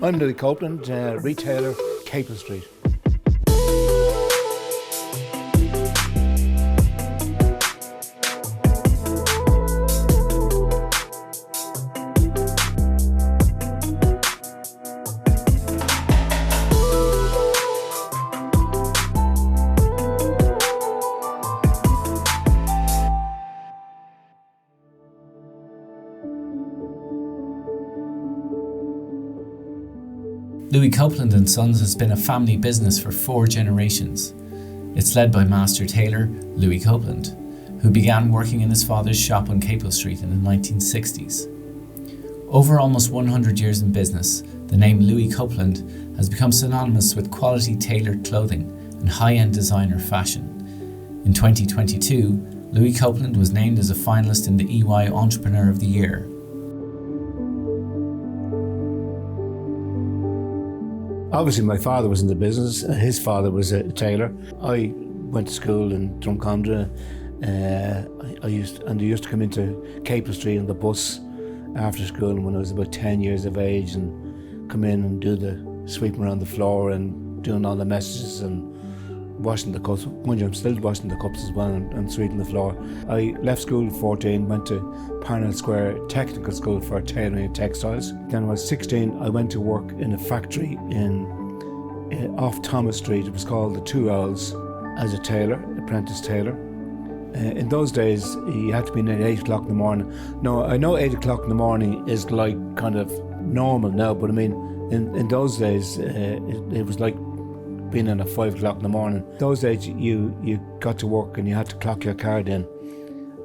I'm Louis Copeland, retailer, Capel Street. Louis Copeland and Sons has been a family business for 4 generations. It's led by master tailor Louis Copeland, who began working in his father's shop on Capel Street in the 1960s. Over almost 100 years in business, the name Louis Copeland has become synonymous with quality tailored clothing and high-end designer fashion. In 2022, Louis Copeland was named as a finalist in the EOY Entrepreneur of the Year. Obviously, my father was in the business. His father was a tailor. I went to school in Drumcondra. I used to come into Capel Street on the bus after school when I was about 10 years of age, and come in and do the sweeping around the floor and doing all the messages and washing the cups. Mind you, I'm still washing the cups as well and sweeping the floor. I left school at 14, went to Parnell Square Technical School for tailoring and textiles. Then when I was 16, I went to work in a factory off Thomas Street. It was called the Two Owls, as a tailor, apprentice tailor. In those days, you had to be in at 8 o'clock in the morning. Now, I know 8 o'clock in the morning is like kind of normal now, but I mean, in those days, it was like being in at 5 o'clock in the morning. Those days, you got to work and you had to clock your card in.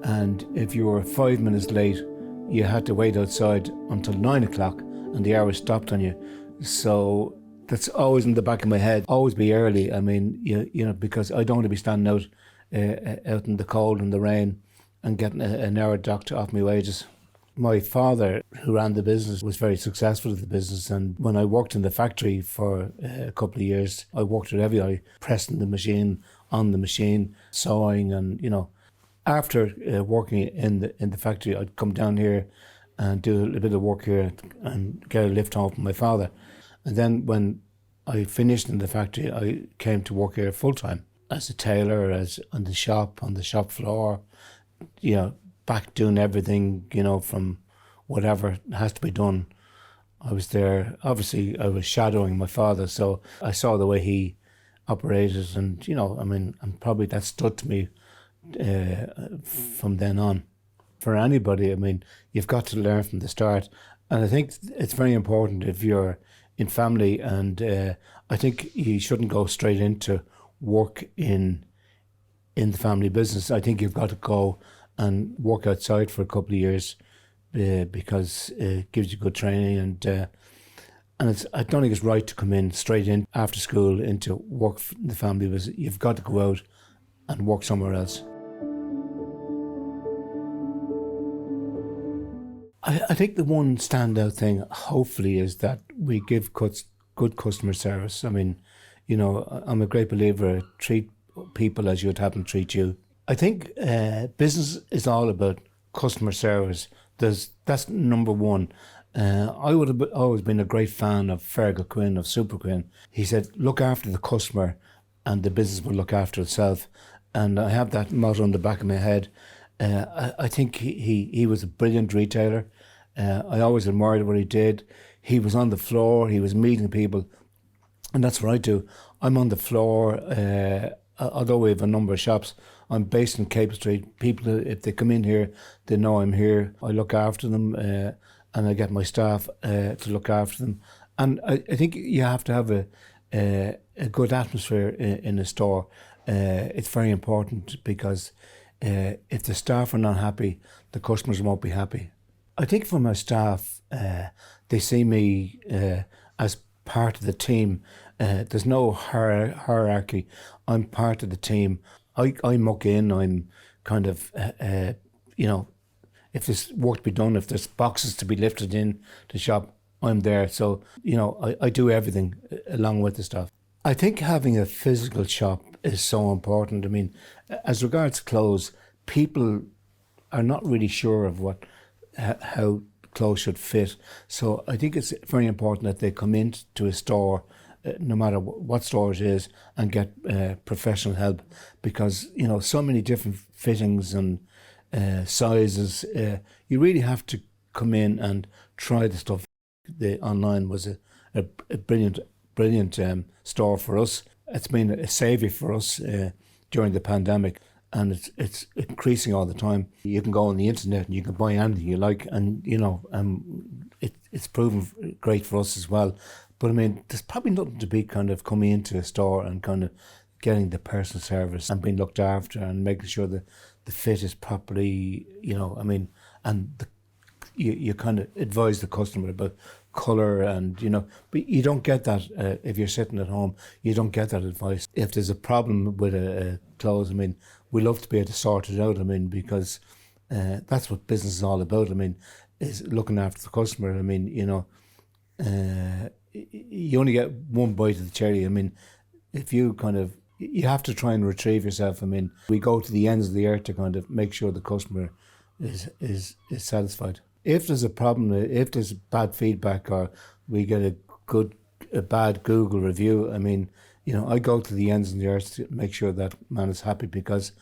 And if you were 5 minutes late, you had to wait outside until 9 o'clock and the hour stopped on you. So that's always in the back of my head. Always be early. I mean, you know, because I don't want to be standing out in the cold and the rain and getting an hour docked off my wages. My father, who ran the business, was very successful at the business, and when I worked in the factory for a couple of years, I worked at every day, pressing the machine, on the machine, sewing, and you know. After working in the factory, I'd come down here and do a little bit of work here and get a lift home from my father. And then when I finished in the factory, I came to work here full time as a tailor, as on the shop floor, you know, back doing everything, you know, from whatever has to be done. I was there, obviously I was shadowing my father, so I saw the way he operated, and, you know, I mean, and probably that stood to me from then on. For anybody, I mean, you've got to learn from the start. And I think it's very important if you're in family, and I think you shouldn't go straight into work in the family business. I think you've got to go and work outside for a couple of years because it gives you good training, and I don't think it's right to come in straight in after school into work in the family business. You've got to go out and work somewhere else. I think the one standout thing, hopefully, is that we give good customer service. I mean, you know, I'm a great believer, treat people as you'd have them treat you. I think business is all about customer service. That's number one. I would have always been a great fan of Fergal Quinn, of Super Quinn. He said, look after the customer and the business will look after itself. And I have that motto on the back of my head. I think he was a brilliant retailer. I always admired what he did. He was on the floor, he was meeting people, and that's what I do. I'm on the floor, although we have a number of shops. I'm based in Capel Street. People, if they come in here, they know I'm here. I look after them, and I get my staff to look after them. And I think you have to have a good atmosphere in a store. It's very important because if the staff are not happy, the customers won't be happy. I think for my staff, they see me as part of the team. There's no hierarchy. I'm part of the team. I muck in. I'm kind of, you know, if there's work to be done, if there's boxes to be lifted in the shop, I'm there. So, you know, I do everything along with the staff. I think having a physical shop is so important. I mean, as regards clothes, people are not really sure of how clothes should fit. So I think it's very important that they come into a store, no matter what store it is, and get professional help, because so many different fittings and sizes. You really have to come in and try the stuff. The online was a brilliant store for us. It's been a saviour for us during the pandemic, and it's increasing all the time. You can go on the internet and you can buy anything you like, and it's proven great for us as well. But I mean, there's probably nothing to beat kind of coming into a store and kind of getting the personal service and being looked after and making sure that the fit is properly, and you kind of advise the customer about colour and, but you don't get that if you're sitting at home. You don't get that advice. If there's a problem with a clothes, we love to be able to sort it out, because that's what business is all about. Is looking after the customer. You only get one bite of the cherry. If you you have to try and retrieve yourself. We go to the ends of the earth to kind of make sure the customer is satisfied. If there's a problem, if there's bad feedback, or we get a bad Google review, I go to the ends of the earth to make sure that man is happy, because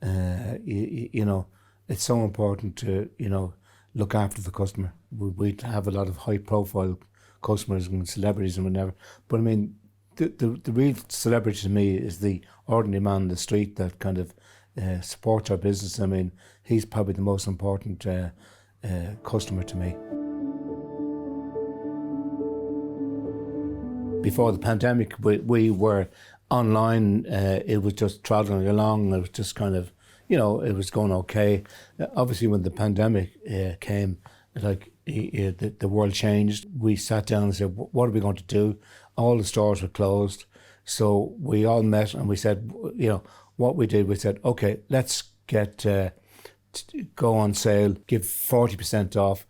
it's so important to look after the customer. We have a lot of high profile customers and celebrities and whatever, but the real celebrity to me is the ordinary man in the street that kind of supports our business. He's probably the most important customer to me. Before the pandemic, we were online. It was just traveling along. It was just kind of, it was going okay. Obviously, when the pandemic came, the world changed. We sat down and said, what are we going to do? All the stores were closed. So we all met and we said, what we did, we said, okay, let's go on sale, give 40% off.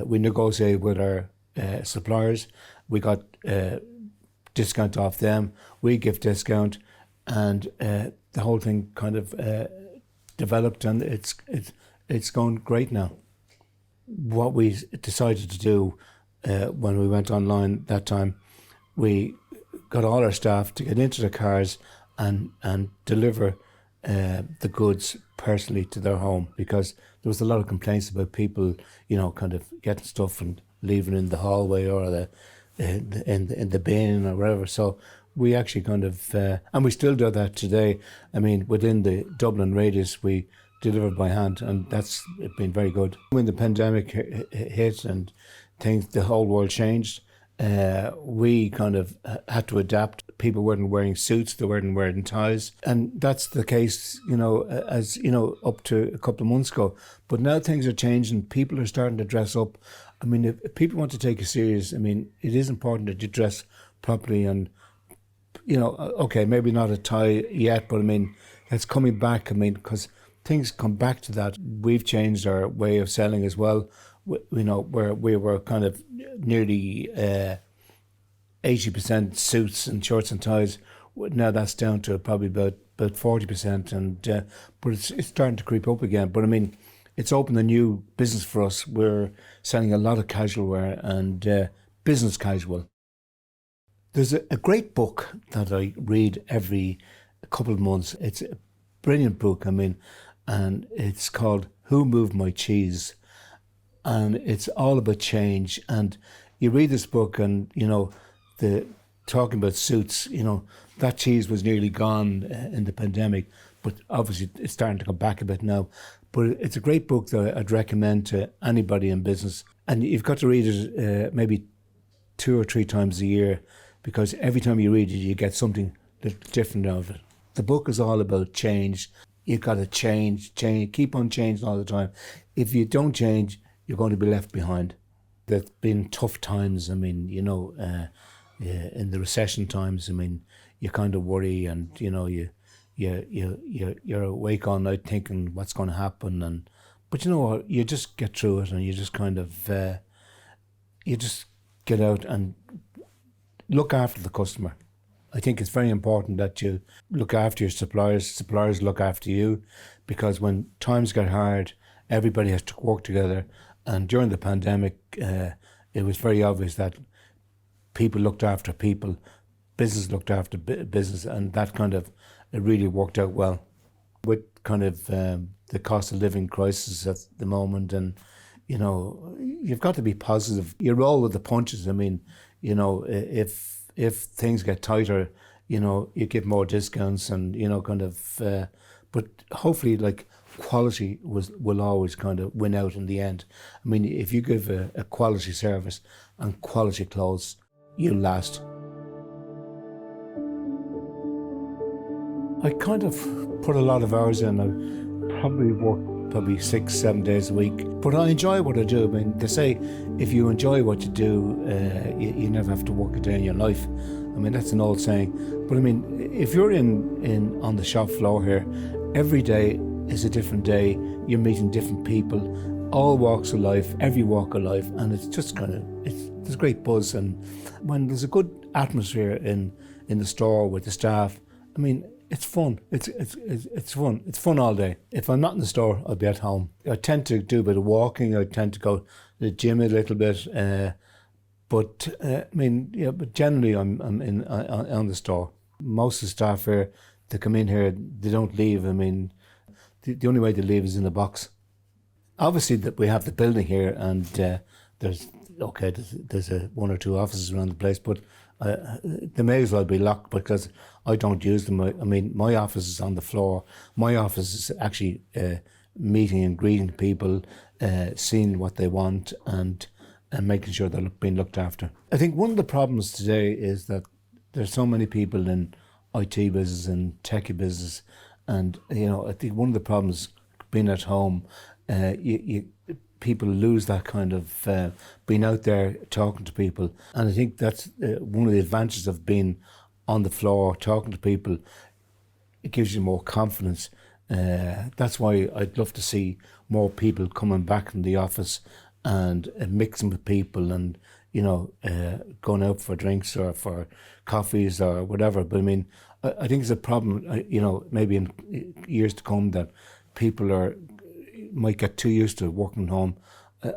We negotiated with our suppliers. We got discount off them. We give discount, and the whole thing kind of developed, and it's going great now. What we decided to do when we went online that time, we got all our staff to get into the cars and deliver the goods personally to their home, because there was a lot of complaints about people, kind of getting stuff and leaving in the hallway or in the bin or wherever. So we actually kind of, and we still do that today. Within the Dublin radius, we deliver by hand, and that's been very good. When the pandemic hit and the whole world changed, we kind of had to adapt. People weren't wearing suits, they weren't wearing ties, and that's the case, as up to a couple of months ago. But now things are changing. People are starting to dress up. If people want to take it serious, it is important that you dress properly, and okay, maybe not a tie yet, but it's coming back. Because things come back to that. We've changed our way of selling as well. Where we were kind of nearly 80% suits and shorts and ties. Now that's down to probably about 40%, and but it's starting to creep up again. But it's opened a new business for us. We're selling a lot of casual wear and business casual. There's a great book that I read every couple of months. It's a brilliant book. And it's called Who Moved My Cheese? And it's all about change. And you read this book, and talking about suits, that cheese was nearly gone in the pandemic, but obviously it's starting to come back a bit now. But it's a great book that I'd recommend to anybody in business. And you've got to read it maybe 2 or 3 times a year, because every time you read it, you get something different out of it. The book is all about change. You've got to change, keep on changing all the time. If you don't change, you're going to be left behind. There's been tough times. In the recession times, you kind of worry, and you're awake all night thinking what's going to happen. But you know what? You just get through it, and you just kind of you just get out and look after the customer. I think it's very important that you look after your suppliers look after you, because when times get hard, everybody has to work together, And during the pandemic, it was very obvious that people looked after people, business looked after business, and that kind of, it really worked out well. With kind of the cost of living crisis at the moment, and you know, you've got to be positive. You roll with the punches. I mean, you know, if things get tighter, you know, you give more discounts, and you know, kind of. But hopefully, like, quality will always kind of win out in the end. I mean, if you give a quality service and quality clothes, you'll last. I kind of put a lot of hours in. I probably work 6-7 days a week, but I enjoy what I do. I mean, they say if you enjoy what you do, you never have to work a day in your life. I mean, that's an old saying. But I mean, if you're in on the shop floor here, every day is a different day. You're meeting different people, all walks of life, every walk of life, and it's just kind of, there's a great buzz. And when there's a good atmosphere in the store with the staff, I mean, it's fun. It's fun. It's fun all day. If I'm not in the store, I'll be at home. I tend to do a bit of walking. I tend to go to the gym a little bit. But I mean, yeah. But generally, I'm in on the store. Most of the staff here, they come in here, they don't leave. I mean, the only way they leave is in the box. Obviously, that we have the building here, and there's one or two offices around the place, but they may as well be locked because I don't use them. I mean, my office is on the floor. My office is actually meeting and greeting people, seeing what they want, and making sure they're being looked after. I think one of the problems today is that there's so many people in IT business and techie business, and you know, I think one of the problems being at home, people lose that kind of being out there talking to people. And I think that's one of the advantages of being on the floor talking to people. It gives you more confidence. That's why I'd love to see more people coming back in the office and mixing with people, and you know, going out for drinks or for coffees or whatever. But I mean, I think it's a problem, you know, maybe in years to come, that people might get too used to working home.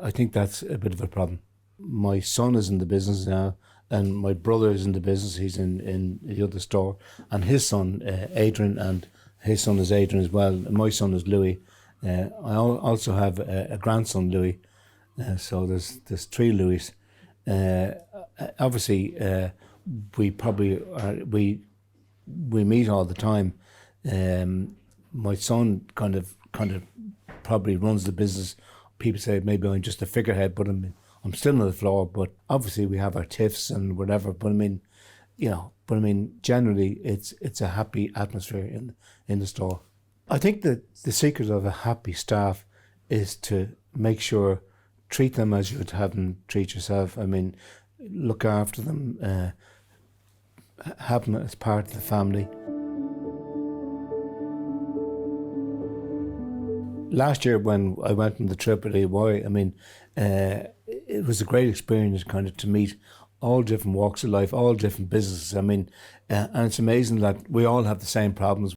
I think that's a bit of a problem. My son is in the business now, and my brother is in the business. He's in the other store, and his son, Adrian, and his son is Adrian as well. And my son is Louis. I also have a grandson, Louis. So there's three Louis. Obviously, we probably we meet all the time. My son kind of probably runs the business. People say maybe I'm just a figurehead, but I'm still on the floor. But obviously we have our tiffs and whatever. But I mean, you know, generally it's a happy atmosphere in the store. I think that the secret of a happy staff is to make sure, treat them as you would have them treat yourself. I mean, look after them, have them as part of the family. Last year when I went on the trip at EOY, I mean, it was a great experience kind of to meet all different walks of life, all different businesses. I mean, and it's amazing that we all have the same problems.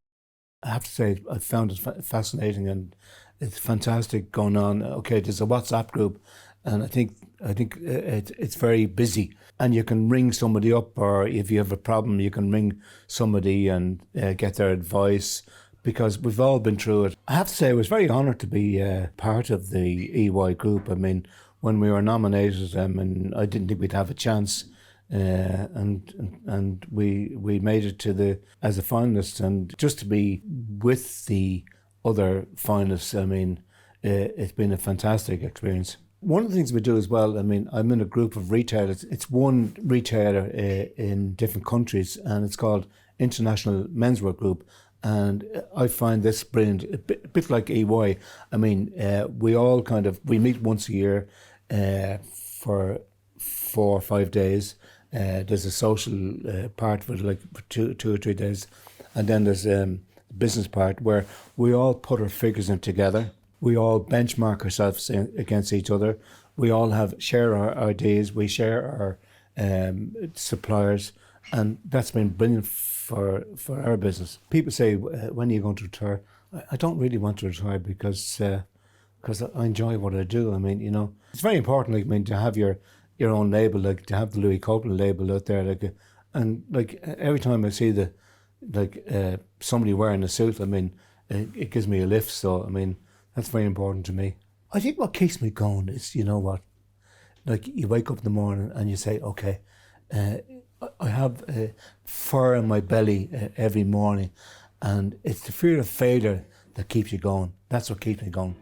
I have to say, I found it fascinating, and it's fantastic going on. Okay, there's a WhatsApp group, and I think it's very busy, and you can ring somebody up, or if you have a problem, you can ring somebody and get their advice, because we've all been through it. I have to say, I was very honoured to be part of the EOY group. I mean, when we were nominated, and I didn't think we'd have a chance, and we made it as a finalist, and just to be with the other finalists, I mean, it's been a fantastic experience. One of the things we do as well, I mean, I'm in a group of retailers. It's one retailer in different countries, and it's called International Menswear Group. And I find this brilliant, a bit like EY. I mean, we meet once a year for 4 or 5 days. There's a social part of it, like for two or 3 days. And then there's the business part where we all put our figures in together. We all benchmark ourselves against each other. We all share our ideas. We share our suppliers. And that's been brilliant for our business. People say, when are you going to retire? I don't really want to retire, because because I enjoy what I do. I mean, you know, it's very important. Like, I mean, to have your own label, like to have the Louis Copeland label out there, like, and like every time I see somebody wearing a suit, I mean, it gives me a lift. So I mean, that's very important to me. I think what keeps me going is, you know what, like you wake up in the morning and you say, okay, I have fur in my belly every morning, and it's the fear of failure that keeps you going. That's what keeps me going.